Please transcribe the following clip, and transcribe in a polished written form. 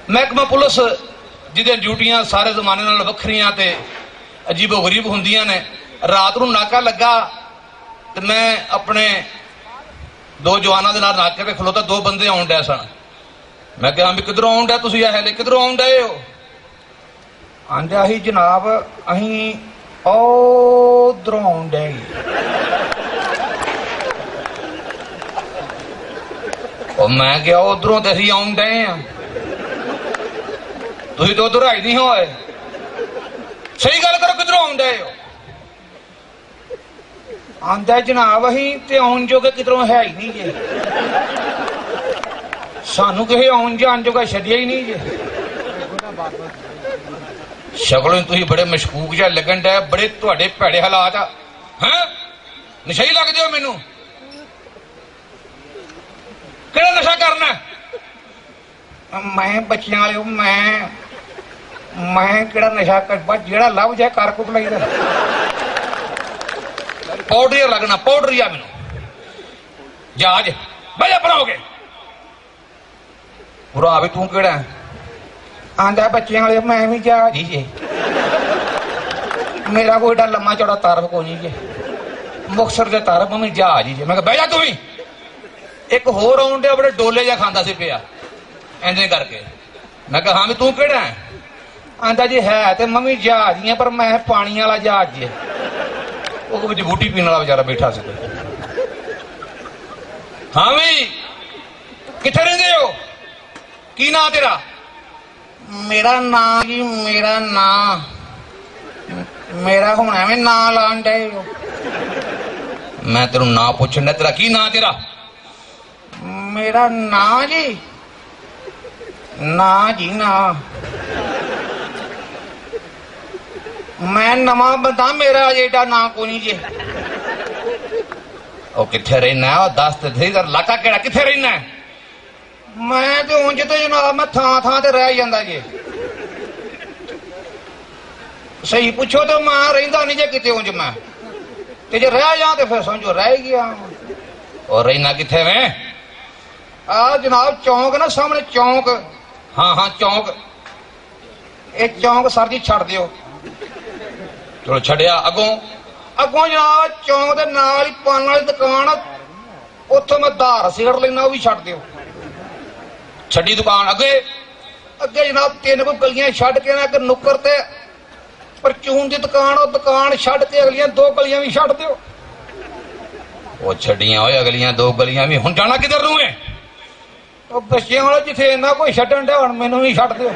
महकमा पुलिस जिहदियां ड्यूटियां सारे जमाने नाल वखरियां ते अजीबो गरीब हुंदियां ने, रात नूं नाका लगा ते मैं अपने दो जवानों के नाल नाके पे खलोता, दो बंदे आउण डे सन। मैं कहा भी किधरों आउण डे तुसीं, है किधरों आउण डे हो? आंदा ही जनाब अहीं उधरों आउण डे। और मैं क्या उधरों तो असीं आउण डे आ, तुसीं तो उधर आई नहीं होए, सही गल करो किधरों आउण डे हो? आंदा जनाब अहीं ते आउण जोगे किधरों है ही नहीं जे, सानू किसी आउण जाण जोगा छड्डिया ही नहीं जे। शक्लों तुसीं बड़े मशकूक जिहा लगन डे, बड़े तुहाडे भैड़े हालात हैं, नशा ही लगदे हो मैनू। किहड़ा नशा करना? मैं बच्चियां वाले मैं किहड़ा नशा कर, बस जिहड़ा लभ जाए कर कुट लईदा। पाउडर लगना, पाउडर या मैनू जहाज बजा बनाओगे पूरा भी। तू केड़ा आंदा बच्चियां वाले, मैं भी जहाज ही जे, मेरा कोई एडा लम्मा चौड़ा तारफ कोई नहीं जे, मुक्तसर से तारफ मैं जहाज ही जे। मैं बह जा तू भी। एक होर आउण डे बड़े डोले जिहा खांदा सी पिया इंज करके। मैं कहा हाँ भी तू केड़ा है? आंदा जी है तो मम्मी जहाज ही है, पर मैं पानी वाला जहाज जे। वो विच बूटी पीने वाला बेचारा बैठा सी। हाँ भी कित्थे रहिंदे हो? की नां तेरा? मेरा नां जी, मेरा हुण एवें नां लाण डे हो। मैं तेनू नां पुछण डया, तेरा की नां तेरा? मेरा नां जी, नां मैं नवा बंदा, मेरा एडा नां कोई नहीं जे। ओ कित्थे रहना है? दस ते सही इलाका केड़ा, कित्थे रहना है? मैं तो उंज तो जनाब मैं थां थां ते रह जांदा जे। सही पूछो तो मैं रहिंदा नहीं जे किते उंज, मैं ते जे रह जा ते फिर समझो रह गया। और रहना कित्थे में? आ जनाब चौंक ना सामने चौंक। हाँ चौंक, ये चौंक सर जी छड़ दियो। चलो छड़िया। अगों जनाब चौंक दे नाल ही पान वाली दुकान, उत्थों मैं धार सिगड़ लेना, वो भी छड़ दियो। छड़ी दुकान अगे जनाब 3 कोई गलियां छड़ के ना एक नुक्कर ते परचून की दुकान, वो दुकान छड़ के अगलियां 2 गलियां भी छड़ दियो। वो छड़ियां हो अगलियां 2 गलियां भी। हुण जाना किधर नूं है? बच्चियां वाले जिथे इन्ना कोई छड्डण डे, हुण मैनू भी छड्ड दिओ।